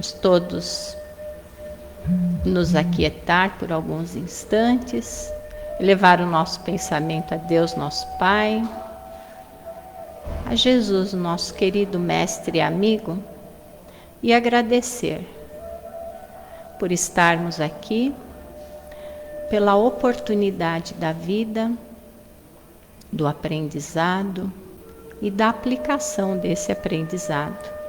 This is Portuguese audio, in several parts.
Vamos todos nos aquietar por alguns instantes, elevar o nosso pensamento a Deus, nosso Pai, a Jesus, nosso querido mestre e amigo, e agradecer por estarmos aqui, pela oportunidade da vida, do aprendizado e da aplicação desse aprendizado.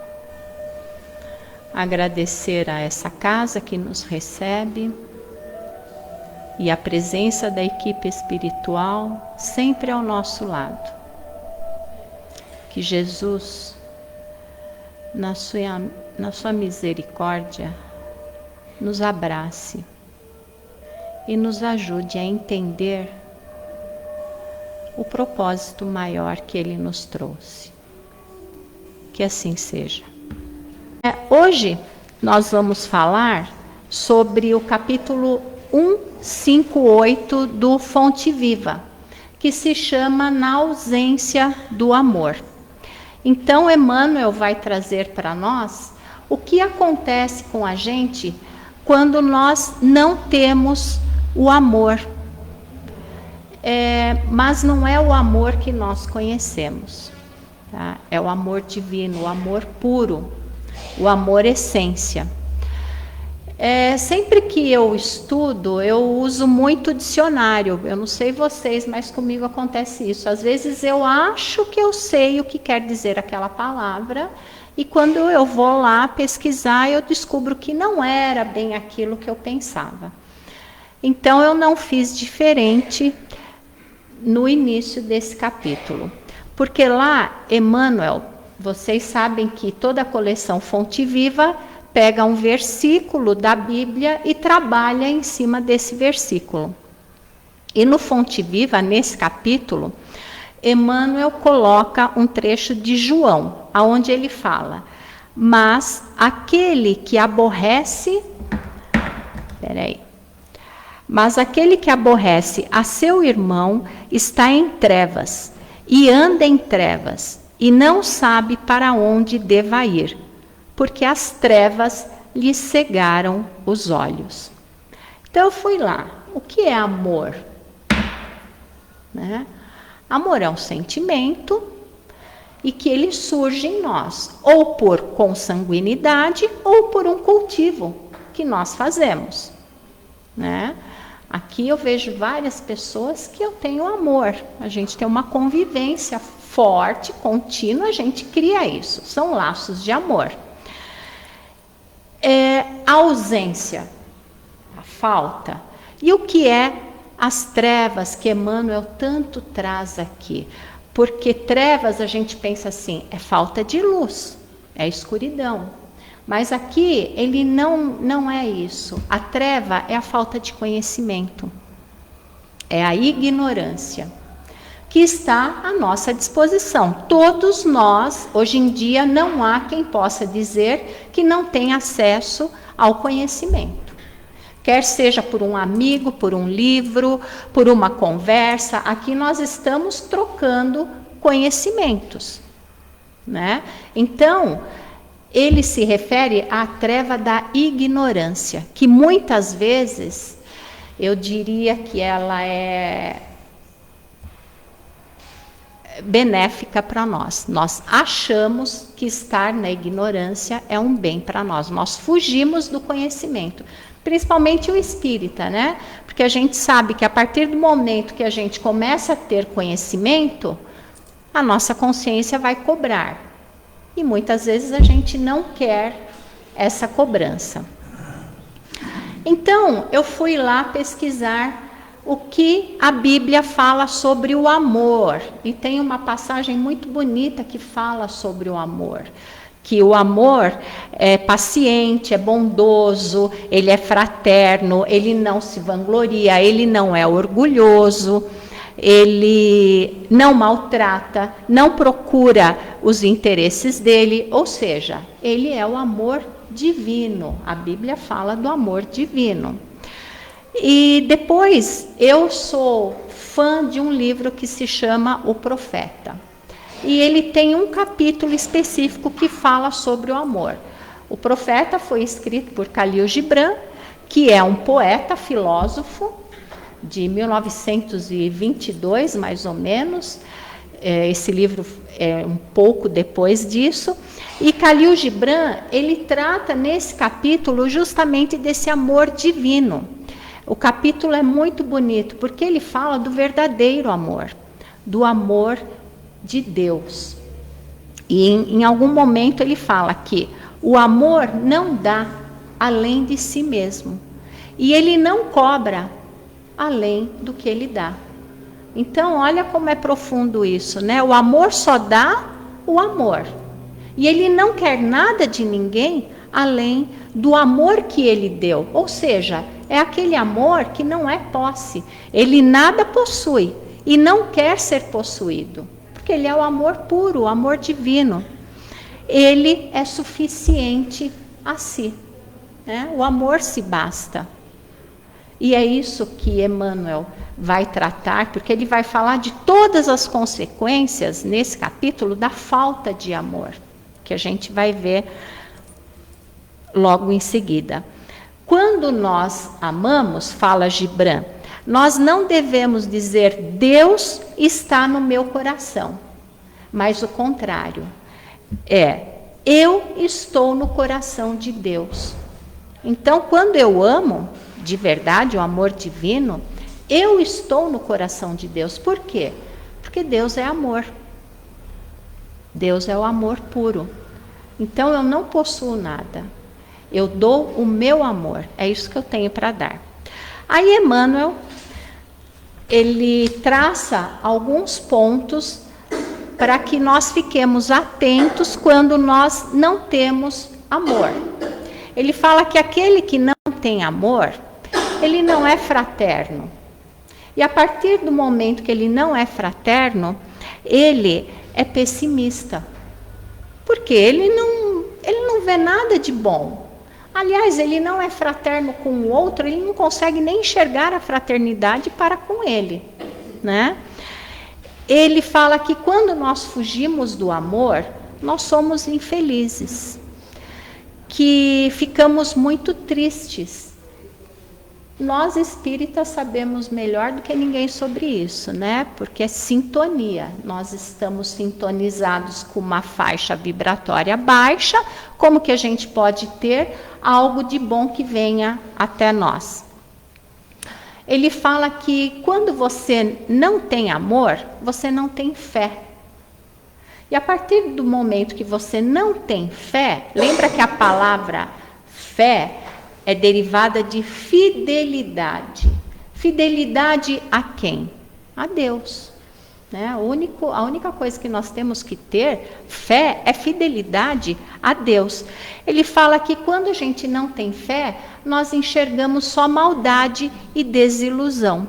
Agradecer a essa casa que nos recebe e a presença da equipe espiritual sempre ao nosso lado. Que Jesus, na sua misericórdia, nos abrace e nos ajude a entender o propósito maior que Ele nos trouxe. Que assim seja. Hoje nós vamos falar sobre o capítulo 158 do Fonte Viva, que se chama Na Ausência do Amor. Então, Emmanuel vai trazer para nós o que acontece com a gente quando nós não temos o amor. Mas não é o amor que nós conhecemos, tá? É o amor divino, o amor puro, o amor essência. Sempre que eu estudo, eu uso muito dicionário. Eu não sei vocês, mas comigo acontece isso. Às vezes eu acho que eu sei o que quer dizer aquela palavra, e quando eu vou lá pesquisar, eu descubro que não era bem aquilo que eu pensava. Então eu não fiz diferente no início desse capítulo, porque lá Emmanuel, vocês sabem que toda a coleção Fonte Viva pega um versículo da Bíblia e trabalha em cima desse versículo. E no Fonte Viva, nesse capítulo, Emmanuel coloca um trecho de João, onde ele fala: mas aquele que aborrece, mas aquele que aborrece a seu irmão está em trevas, e anda em trevas, e não sabe para onde deva ir, porque as trevas lhe cegaram os olhos. Então eu fui lá. O que é amor? Amor é um sentimento e que ele surge em nós, ou por consanguinidade, ou por um cultivo que nós fazemos, Aqui eu vejo várias pessoas que eu tenho amor. A gente tem uma convivência forte, contínua, a gente cria isso. São laços de amor. A ausência, a falta. E o que é as trevas que Emmanuel tanto traz aqui? Porque trevas a gente pensa assim, é falta de luz, é escuridão. Mas aqui ele não é isso. A treva é a falta de conhecimento. É a ignorância que está à nossa disposição. Todos nós, hoje em dia, não há quem possa dizer que não tem acesso ao conhecimento. Quer seja por um amigo, por um livro, por uma conversa, aqui nós estamos trocando conhecimentos, Então, ele se refere à treva da ignorância, que muitas vezes eu diria que ela é benéfica para nós. Nós achamos que estar na ignorância é um bem para nós. Nós fugimos do conhecimento, principalmente o espírita, Porque a gente sabe que a partir do momento que a gente começa a ter conhecimento, a nossa consciência vai cobrar. E muitas vezes a gente não quer essa cobrança. Então, eu fui lá pesquisar o que a Bíblia fala sobre o amor. E tem uma passagem muito bonita que fala sobre o amor. Que o amor é paciente, é bondoso, ele é fraterno, ele não se vangloria, ele não é orgulhoso, ele não maltrata, não procura os interesses dele, ou seja, ele é o amor divino. A Bíblia fala do amor divino. E depois, eu sou fã de um livro que se chama O Profeta. E ele tem um capítulo específico que fala sobre o amor. O Profeta foi escrito por Khalil Gibran, que é um poeta, filósofo, de 1922, mais ou menos. Esse livro é um pouco depois disso. E Khalil Gibran, ele trata nesse capítulo justamente desse amor divino. O capítulo é muito bonito, porque ele fala do verdadeiro amor, do amor de Deus. E em algum momento ele fala que o amor não dá além de si mesmo. E ele não cobra além do que ele dá. Então, olha como é profundo isso, né? O amor só dá o amor. E ele não quer nada de ninguém além do amor que ele deu. Ou seja, é aquele amor que não é posse. Ele nada possui e não quer ser possuído. Porque ele é o amor puro, o amor divino. Ele é suficiente a si, né? O amor se basta. E é isso que Emmanuel vai tratar, porque ele vai falar de todas as consequências, nesse capítulo, da falta de amor, que a gente vai ver logo em seguida. Quando nós amamos, fala Gibran, nós não devemos dizer Deus está no meu coração, mas o contrário, eu estou no coração de Deus. Então, quando eu amo, de verdade, o amor divino, eu estou no coração de Deus. Por quê? Porque Deus é amor. Deus é o amor puro. Então, eu não possuo nada. Eu dou o meu amor. É isso que eu tenho para dar. Aí, Emmanuel, ele traça alguns pontos para que nós fiquemos atentos quando nós não temos amor. Ele fala que aquele que não tem amor, ele não é fraterno. E a partir do momento que ele não é fraterno, ele é pessimista. Porque ele não vê nada de bom. Aliás, ele não é fraterno com o outro, ele não consegue nem enxergar a fraternidade para com ele, né? Ele fala que quando nós fugimos do amor, nós somos infelizes, que ficamos muito tristes. Nós espíritas sabemos melhor do que ninguém sobre isso, né? Porque é sintonia. Nós estamos sintonizados com uma faixa vibratória baixa. Como que a gente pode ter algo de bom que venha até nós? Ele fala que quando você não tem amor, você não tem fé. E a partir do momento que você não tem fé, lembra que a palavra fé é derivada de fidelidade. Fidelidade a quem? A Deus. Né? A única coisa que nós temos que ter, fé, é fidelidade a Deus. Ele fala que quando a gente não tem fé, nós enxergamos só maldade e desilusão.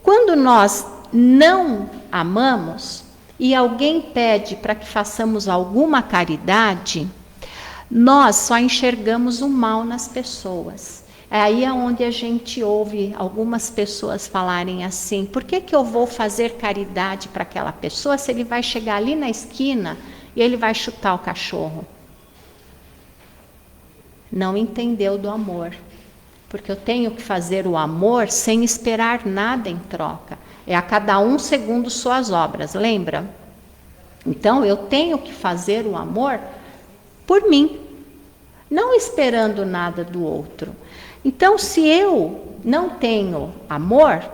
Quando nós não amamos e alguém pede para que façamos alguma caridade, nós só enxergamos o mal nas pessoas. É aí onde a gente ouve algumas pessoas falarem assim: por que eu vou fazer caridade para aquela pessoa se ele vai chegar ali na esquina e ele vai chutar o cachorro? Não entendeu do amor. Porque eu tenho que fazer o amor sem esperar nada em troca. É a cada um segundo suas obras, lembra? Então eu tenho que fazer o amor por mim, não esperando nada do outro. Então, se eu não tenho amor,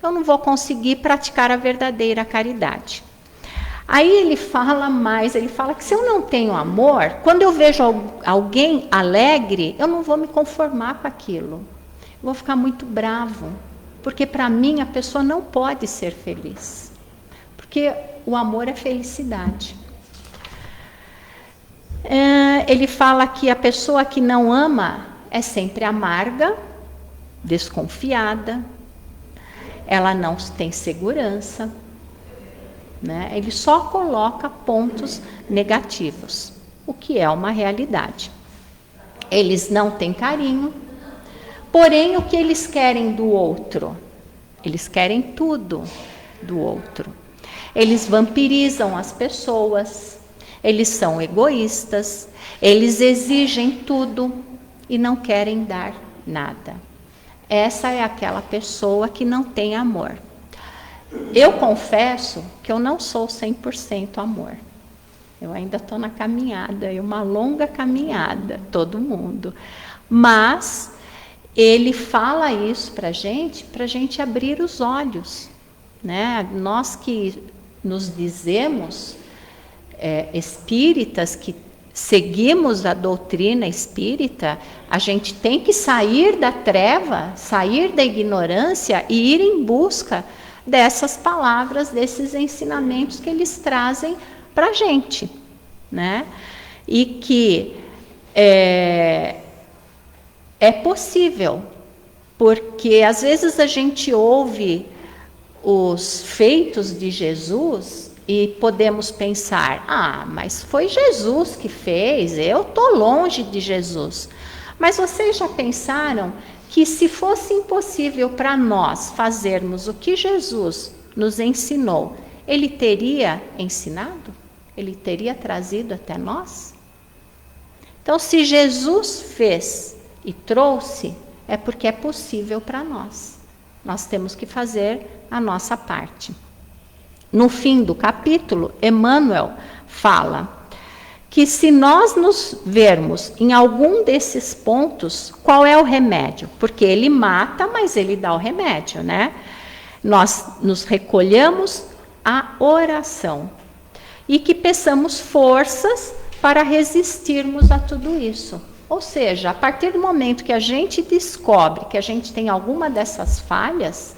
eu não vou conseguir praticar a verdadeira caridade. Aí ele fala mais, ele fala que se eu não tenho amor, quando eu vejo alguém alegre, eu não vou me conformar com aquilo. Eu vou ficar muito bravo, porque para mim a pessoa não pode ser feliz. Porque o amor é felicidade. Ele fala que a pessoa que não ama é sempre amarga, desconfiada, ela não tem segurança, né? Ele só coloca pontos negativos, o que é uma realidade. Eles não têm carinho, porém o que eles querem do outro? Eles querem tudo do outro. Eles vampirizam as pessoas. eles são egoístas, eles exigem tudo e não querem dar nada. Essa é aquela pessoa que não tem amor. Eu confesso que eu não sou 100% amor. Eu ainda estou na caminhada, é uma longa caminhada, todo mundo. Mas ele fala isso para a gente abrir os olhos, né? Nós que nos dizemos espíritas, que seguimos a doutrina espírita, a gente tem que sair da treva, sair da ignorância e ir em busca dessas palavras, desses ensinamentos que eles trazem para a gente, né? E que é possível, porque às vezes a gente ouve os feitos de Jesus e podemos pensar, mas foi Jesus que fez, eu estou longe de Jesus. Mas vocês já pensaram que se fosse impossível para nós fazermos o que Jesus nos ensinou, ele teria ensinado? Ele teria trazido até nós? Então, se Jesus fez e trouxe, é porque é possível para nós. Nós temos que fazer a nossa parte. No fim do capítulo, Emmanuel fala que se nós nos vermos em algum desses pontos, qual é o remédio? Porque ele mata, mas ele dá o remédio, né? Nós nos recolhamos à oração e que peçamos forças para resistirmos a tudo isso. Ou seja, a partir do momento que a gente descobre que a gente tem alguma dessas falhas,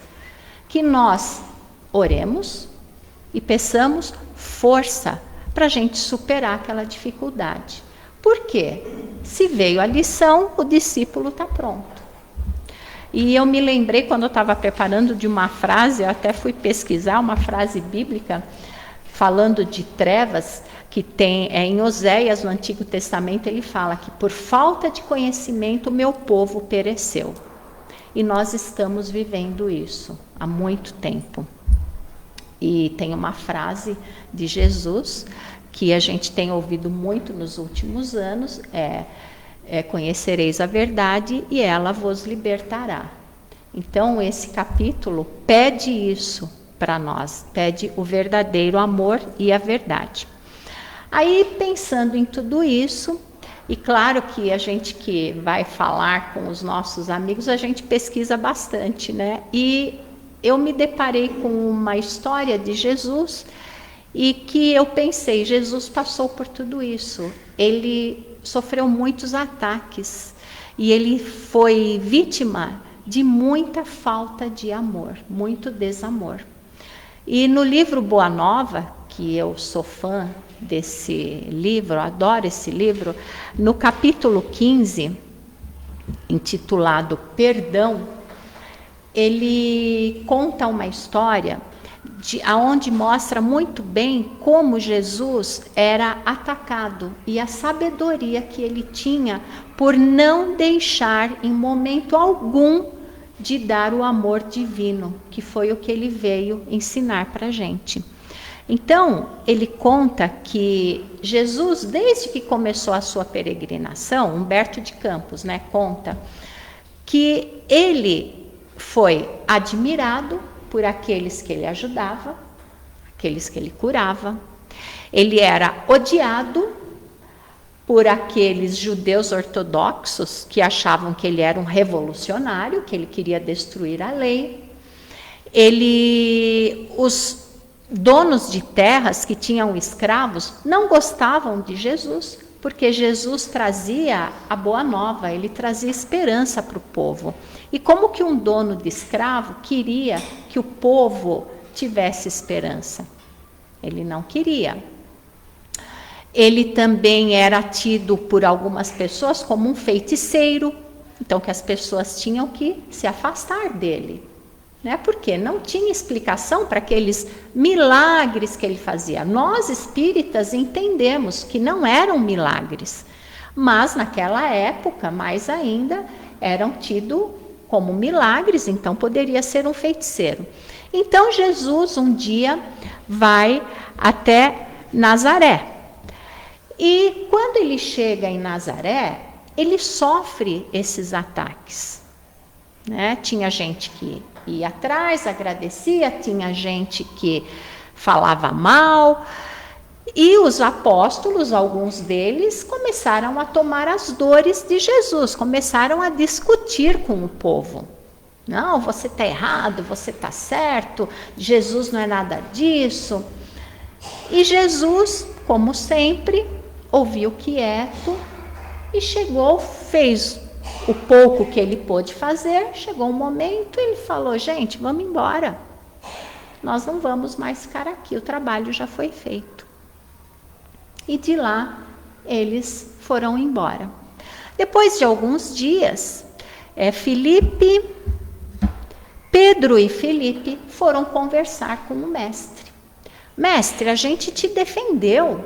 que nós oremos e peçamos força para a gente superar aquela dificuldade. Por quê? Se veio a lição, o discípulo está pronto. E eu me lembrei, quando eu estava preparando, de uma frase, eu até fui pesquisar uma frase bíblica, falando de trevas, que tem em Oséias, no Antigo Testamento, ele fala que por falta de conhecimento o meu povo pereceu. E nós estamos vivendo isso há muito tempo. E tem uma frase de Jesus que a gente tem ouvido muito nos últimos anos, conhecereis a verdade e ela vos libertará. Então, esse capítulo pede isso para nós, pede o verdadeiro amor e a verdade. Aí, pensando em tudo isso, e claro que a gente que vai falar com os nossos amigos, a gente pesquisa bastante, né? E eu me deparei com uma história de Jesus e que eu pensei, Jesus passou por tudo isso. Ele sofreu muitos ataques e ele foi vítima de muita falta de amor, muito desamor. E no livro Boa Nova, que eu sou fã desse livro, adoro esse livro, no capítulo 15, intitulado Perdão, ele conta uma história onde mostra muito bem como Jesus era atacado e a sabedoria que ele tinha por não deixar em momento algum de dar o amor divino, que foi o que ele veio ensinar para a gente. Então, ele conta que Jesus, desde que começou a sua peregrinação, Humberto de Campos, né, conta que ele foi admirado por aqueles que ele ajudava, aqueles que ele curava. Ele era odiado por aqueles judeus ortodoxos que achavam que ele era um revolucionário, que ele queria destruir a lei. Os donos de terras que tinham escravos não gostavam de Jesus, porque Jesus trazia a boa nova, ele trazia esperança para o povo. E como que um dono de escravo queria que o povo tivesse esperança? Ele não queria. Ele também era tido por algumas pessoas como um feiticeiro, então que as pessoas tinham que se afastar dele, né? Porque não tinha explicação para aqueles milagres que ele fazia. Nós espíritas entendemos que não eram milagres, mas naquela época, mais ainda, eram tidos como milagres, então poderia ser um feiticeiro. Então Jesus um dia vai até Nazaré E quando ele chega em Nazaré, ele sofre esses ataques, né? Tinha gente que ia atrás, agradecia, tinha gente que falava mal, e os apóstolos, alguns deles, começaram a tomar as dores de Jesus, começaram a discutir com o povo. Não, você está errado, você está certo, Jesus não é nada disso. E Jesus, como sempre, ouviu quieto e chegou, fez o pouco que ele pôde fazer. Chegou um momento, ele falou: gente, vamos embora, nós não vamos mais ficar aqui, o trabalho já foi feito. E de lá eles foram embora. Depois de alguns dias, Pedro e Filipe foram conversar com o mestre. Mestre, a gente te defendeu,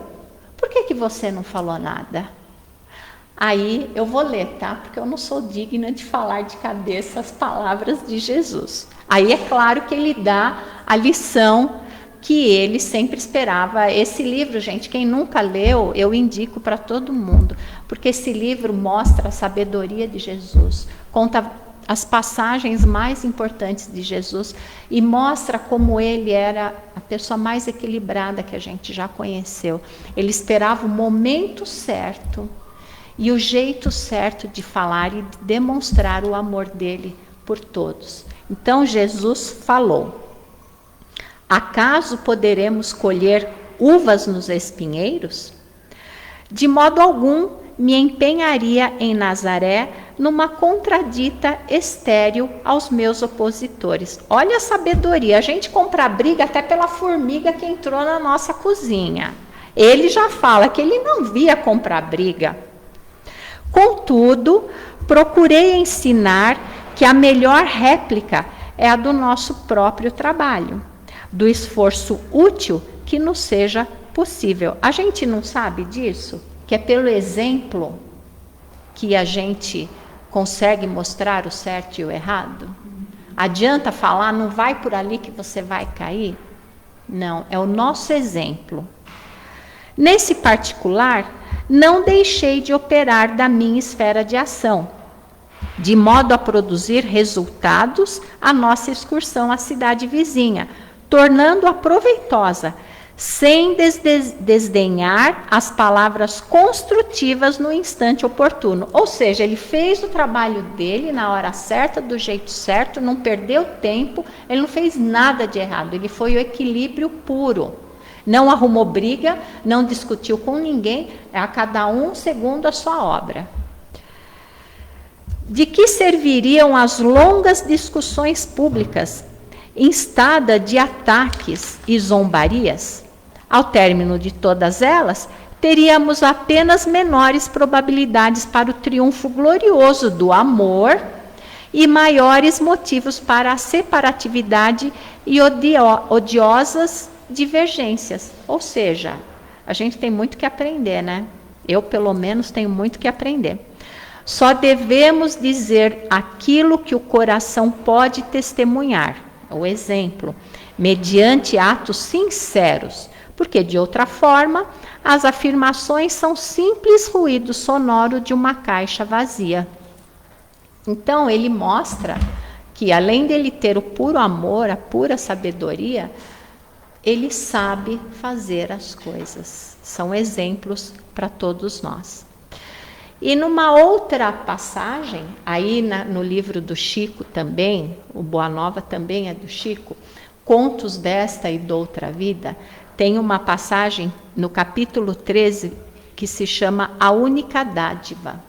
por que você não falou nada? Aí eu vou ler, tá? Porque eu não sou digna de falar de cabeça as palavras de Jesus. Aí é claro que ele dá a lição que ele sempre esperava. Esse livro, gente, quem nunca leu, eu indico para todo mundo, porque esse livro mostra a sabedoria de Jesus, conta as passagens mais importantes de Jesus e mostra como ele era a pessoa mais equilibrada que a gente já conheceu. Ele esperava o momento certo e o jeito certo de falar e de demonstrar o amor dele por todos. Então Jesus falou: acaso poderemos colher uvas nos espinheiros? De modo algum me empenharia em Nazaré numa contradita estéril aos meus opositores. Olha a sabedoria, a gente compra briga até pela formiga que entrou na nossa cozinha. Ele já fala que ele não via comprar briga. Contudo, procurei ensinar que a melhor réplica é a do nosso próprio trabalho, do esforço útil que nos seja possível. A gente não sabe disso? Que é pelo exemplo que a gente consegue mostrar o certo e o errado? Adianta falar, não vai por ali que você vai cair? Não, é o nosso exemplo. Nesse particular, não deixei de operar da minha esfera de ação, de modo a produzir resultados à nossa excursão à cidade vizinha, tornando-a proveitosa, sem desdenhar as palavras construtivas no instante oportuno. Ou seja, ele fez o trabalho dele na hora certa, do jeito certo, não perdeu tempo, ele não fez nada de errado, ele foi o equilíbrio puro. Não arrumou briga, não discutiu com ninguém, a cada um segundo a sua obra. De que serviriam as longas discussões públicas, instada de ataques e zombarias? Ao término de todas elas, teríamos apenas menores probabilidades para o triunfo glorioso do amor e maiores motivos para a separatividade e odiosas divergências. Ou seja, a gente tem muito que aprender, né? Eu, pelo menos, tenho muito que aprender. Só devemos dizer aquilo que o coração pode testemunhar, o exemplo, mediante atos sinceros, porque, de outra forma, as afirmações são simples ruído sonoro de uma caixa vazia. Então, ele mostra que, além dele ter o puro amor, a pura sabedoria, ele sabe fazer as coisas. São exemplos para todos nós. E numa outra passagem, aí no livro do Chico também, o Boa Nova também é do Chico, Contos desta e doutra vida, tem uma passagem no capítulo 13 que se chama A Única Dádiva.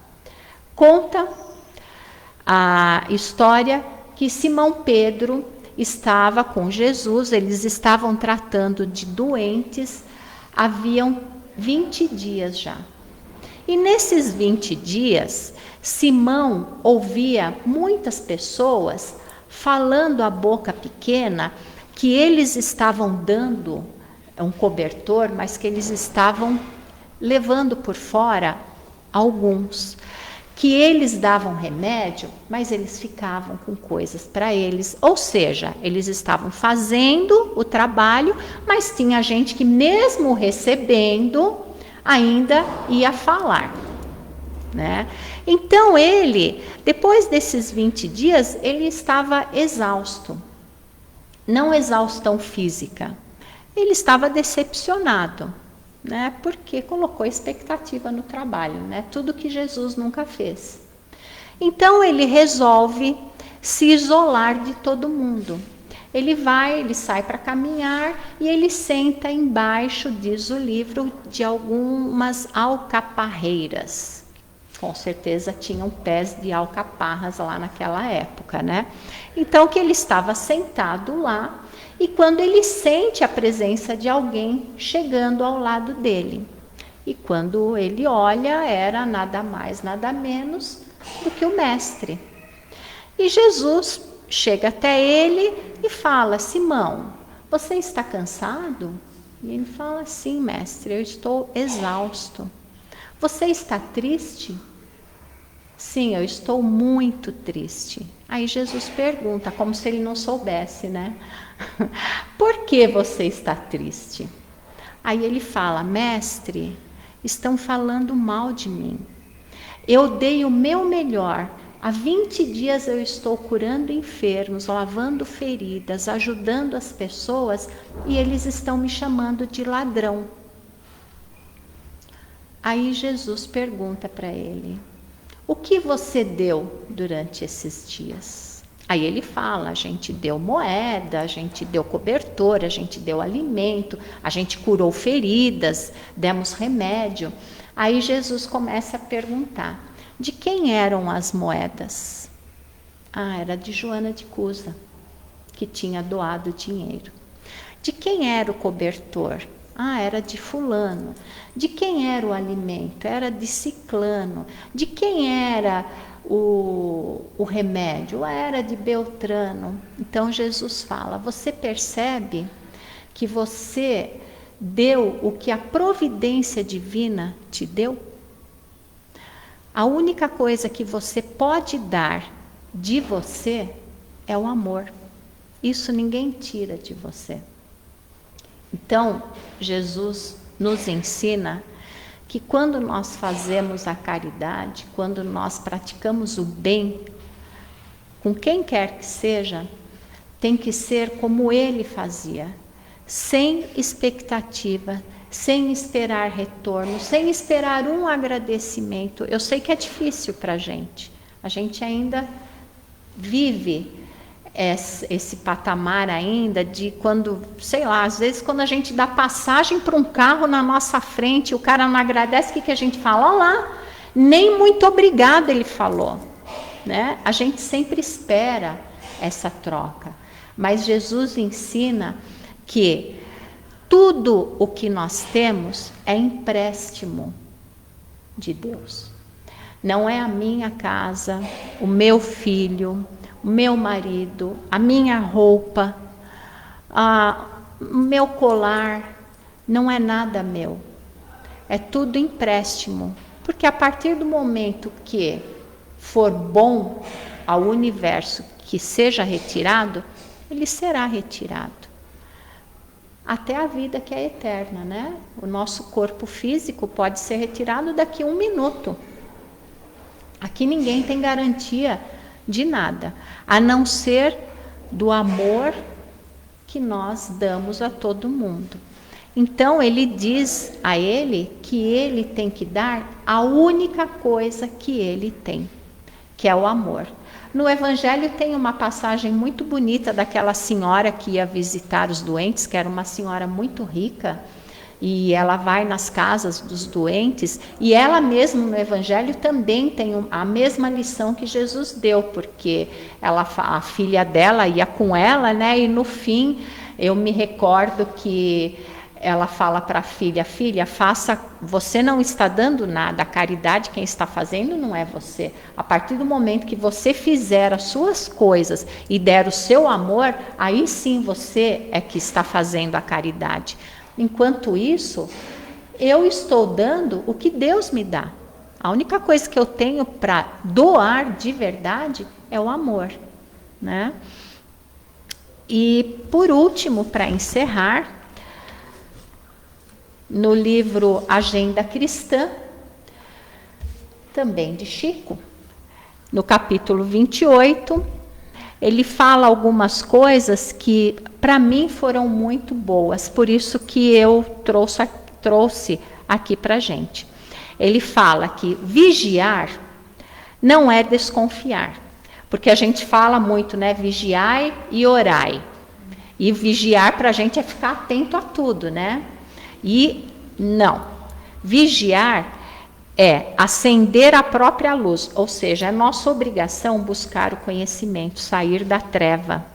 Conta a história que Simão Pedro estava com Jesus, eles estavam tratando de doentes, haviam 20 dias já. E nesses 20 dias, Simão ouvia muitas pessoas falando a boca pequena que eles estavam dando um cobertor, mas que eles estavam levando por fora alguns. Que eles davam remédio, mas eles ficavam com coisas para eles. Ou seja, eles estavam fazendo o trabalho, mas tinha gente que mesmo recebendo, ainda ia falar, né? Então ele, depois desses 20 dias, ele estava exausto. Não exaustão física. Ele estava decepcionado, né? Porque colocou expectativa no trabalho, né? Tudo que Jesus nunca fez. Então ele resolve se isolar de todo mundo. Ele sai para caminhar e ele senta embaixo, diz o livro, de algumas alcaparreiras. Com certeza tinham pés de alcaparras lá naquela época, né? Então que ele estava sentado lá e quando ele sente a presença de alguém chegando ao lado dele. E quando ele olha, era nada mais, nada menos do que o mestre. E Jesus chega até ele e fala: Simão, você está cansado? E ele fala: sim, mestre, eu estou exausto. Você está triste? Sim, eu estou muito triste. Aí Jesus pergunta, como se ele não soubesse, né? Por que você está triste? Aí ele fala: mestre, estão falando mal de mim. Eu dei o meu melhor. Há 20 dias eu estou curando enfermos, lavando feridas, ajudando as pessoas e eles estão me chamando de ladrão. Aí Jesus pergunta para ele: o que você deu durante esses dias? Aí ele fala: a gente deu moeda, a gente deu cobertor, a gente deu alimento, a gente curou feridas, demos remédio. Aí Jesus começa a perguntar: de quem eram as moedas? Ah, era de Joana de Cusa, que tinha doado dinheiro. De quem era o cobertor? Ah, era de fulano. De quem era o alimento? Era de ciclano. De quem era o remédio? Era de Beltrano. Então Jesus fala: você percebe que você deu o que a providência divina te deu? A única coisa que você pode dar de você é o amor. Isso ninguém tira de você. Então, Jesus nos ensina que quando nós fazemos a caridade, quando nós praticamos o bem, com quem quer que seja, tem que ser como ele fazia, sem expectativa, sem esperar retorno, sem esperar um agradecimento. Eu sei que é difícil para a gente ainda vive esse patamar ainda de quando, sei lá, às vezes quando a gente dá passagem para um carro na nossa frente, o cara não agradece, o que a gente fala? Olá, nem muito obrigado ele falou, né? A gente sempre espera essa troca, mas Jesus ensina que tudo o que nós temos é empréstimo de Deus. Não é a minha casa, o meu filho, o meu marido, a minha roupa, o meu colar, não é nada meu. É tudo empréstimo. Porque a partir do momento que for bom ao universo que seja retirado, ele será retirado. Até a vida que é eterna, né? O nosso corpo físico pode ser retirado daqui a 1 minuto. Aqui ninguém tem garantia de nada, a não ser do amor que nós damos a todo mundo. Então ele diz a ele que ele tem que dar a única coisa que ele tem, que é o amor. No Evangelho tem uma passagem muito bonita daquela senhora que ia visitar os doentes, que era uma senhora muito rica, e ela vai nas casas dos doentes, e ela mesma no Evangelho também tem a mesma lição que Jesus deu, porque a filha dela ia com ela, né? E no fim, eu me recordo que ela fala para a filha: filha, faça, você não está dando nada, a caridade quem está fazendo não é você. A partir do momento que você fizer as suas coisas e der o seu amor, aí sim você é que está fazendo a caridade. Enquanto isso, eu estou dando o que Deus me dá. A única coisa que eu tenho para doar de verdade é o amor, né? E por último, para encerrar, no livro Agenda Cristã, também de Chico, no capítulo 28, ele fala algumas coisas que para mim foram muito boas, por isso que eu trouxe aqui para a gente. Ele fala que vigiar não é desconfiar, porque a gente fala muito, né? Vigiai e orai. E vigiar para a gente é ficar atento a tudo, né? E não. Vigiar é acender a própria luz, ou seja, é nossa obrigação buscar o conhecimento, sair da treva,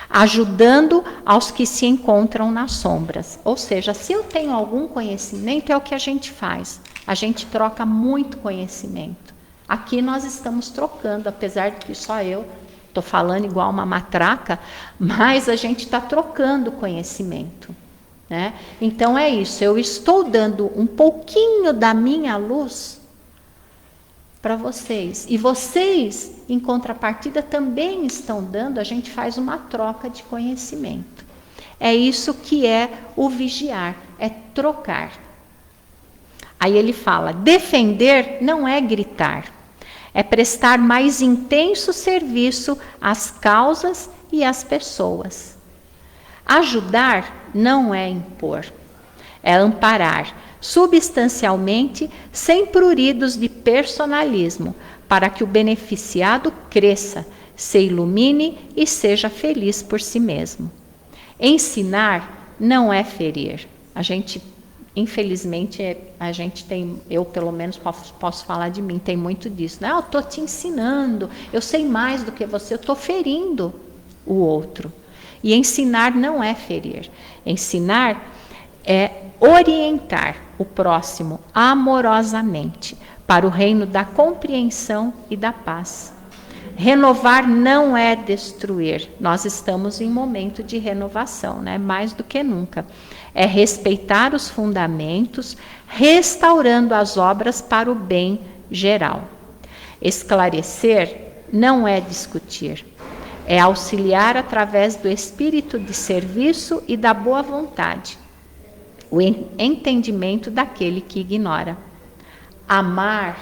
ajudando aos que se encontram nas sombras. Ou seja, se eu tenho algum conhecimento, é o que a gente faz. A gente troca muito conhecimento. Aqui nós estamos trocando, apesar de que só eu estou falando igual uma matraca, mas a gente está trocando conhecimento, né? Então é isso, eu estou dando um pouquinho da minha luz para vocês. E vocês, em contrapartida, também estão dando, a gente faz uma troca de conhecimento. É isso que é o vigiar, é trocar. Aí ele fala, defender não é gritar, é prestar mais intenso serviço às causas e às pessoas. Ajudar não é impor, é amparar, substancialmente, sem pruridos de personalismo, para que o beneficiado cresça, se ilumine e seja feliz por si mesmo. Ensinar não é ferir. A gente, infelizmente, a gente tem, eu pelo menos posso falar de mim, tem muito disso, né? Eu estou te ensinando, eu sei mais do que você, eu estou ferindo o outro. E ensinar não é ferir. Ensinar é orientar o próximo amorosamente para o reino da compreensão e da paz. Renovar não é destruir. Nós estamos em momento de renovação, né? Mais do que nunca. É respeitar os fundamentos, restaurando as obras para o bem geral. Esclarecer não é discutir. É auxiliar através do espírito de serviço e da boa vontade, o entendimento daquele que ignora. Amar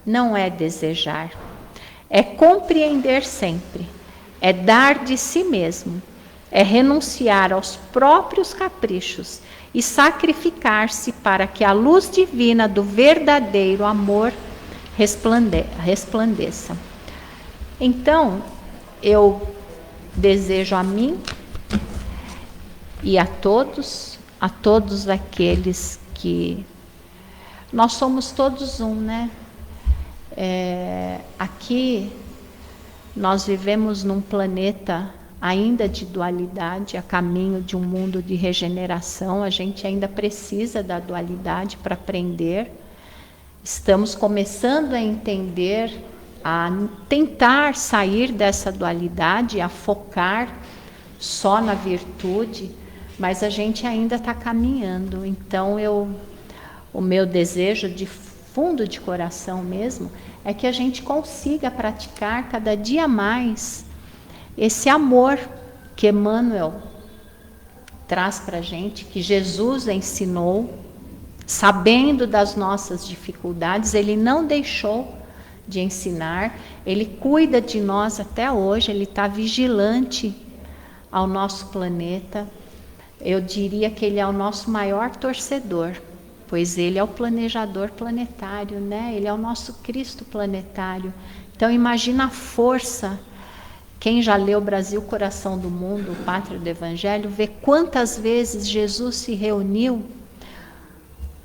não é desejar, é compreender sempre, é dar de si mesmo, é renunciar aos próprios caprichos e sacrificar-se para que a luz divina do verdadeiro amor resplandeça. Então, eu desejo a mim e a todos aqueles que... Nós somos todos um, né? Aqui nós vivemos num planeta ainda de dualidade, a caminho de um mundo de regeneração. A gente ainda precisa da dualidade para aprender. Estamos começando a entender, a tentar sair dessa dualidade, a focar só na virtude, mas a gente ainda está caminhando. Então, o meu desejo de fundo de coração mesmo é que a gente consiga praticar cada dia mais esse amor que Emmanuel traz para a gente, que Jesus ensinou, sabendo das nossas dificuldades, ele não deixou de ensinar, ele cuida de nós até hoje, ele está vigilante ao nosso planeta. Eu diria que ele é o nosso maior torcedor, pois ele é o planejador planetário, né? Ele é o nosso Cristo planetário. Então imagina a força. Quem já leu Brasil, Coração do Mundo, Pátria do Evangelho, vê quantas vezes Jesus se reuniu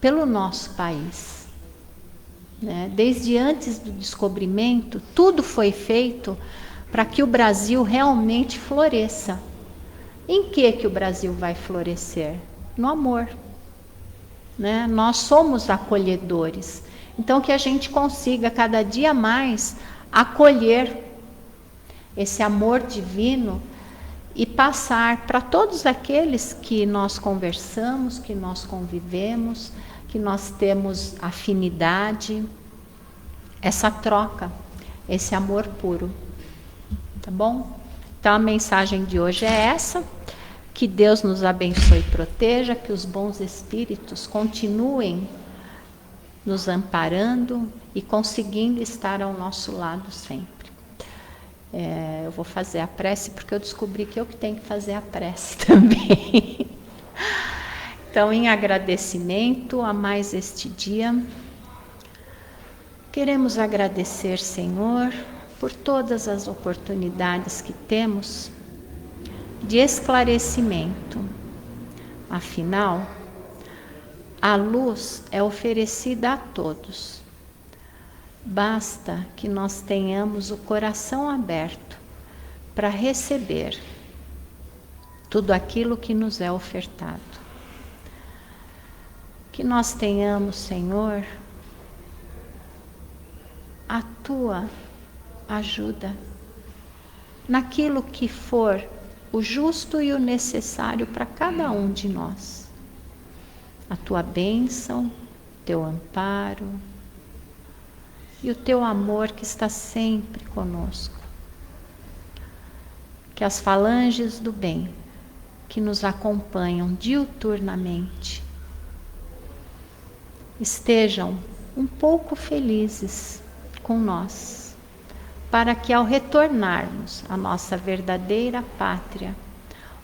pelo nosso país. Né? Desde antes do descobrimento, tudo foi feito para que o Brasil realmente floresça. Em que o Brasil vai florescer? No amor. Né? Nós somos acolhedores. Então, que a gente consiga cada dia mais acolher esse amor divino e passar para todos aqueles que nós conversamos, que nós convivemos, que nós temos afinidade, essa troca, esse amor puro. Tá bom? Então a mensagem de hoje é essa. Que Deus nos abençoe e proteja, que os bons espíritos continuem nos amparando e conseguindo estar ao nosso lado sempre. Eu vou fazer a prece porque eu descobri que eu que tenho que fazer a prece também. Então, em agradecimento a mais este dia, queremos agradecer, Senhor, por todas as oportunidades que temos de esclarecimento. Afinal, a luz é oferecida a todos. Basta que nós tenhamos o coração aberto para receber tudo aquilo que nos é ofertado. Que nós tenhamos, Senhor, a Tua ajuda naquilo que for o justo e o necessário para cada um de nós. A Tua bênção, Teu amparo e o Teu amor que está sempre conosco. Que as falanges do bem que nos acompanham diuturnamente estejam um pouco felizes com nós, para que ao retornarmos à nossa verdadeira pátria,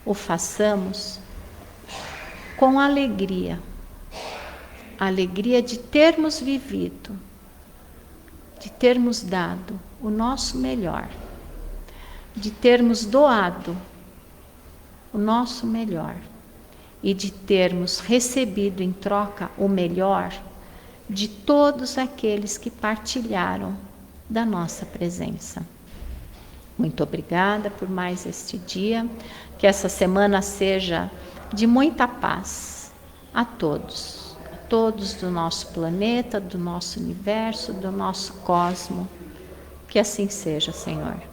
o façamos com alegria, a alegria de termos vivido, de termos dado o nosso melhor, de termos doado o nosso melhor e de termos recebido em troca o melhor de todos aqueles que partilharam da nossa presença. Muito obrigada por mais este dia, que essa semana seja de muita paz a todos do nosso planeta, do nosso universo, do nosso cosmo. Que assim seja, Senhor.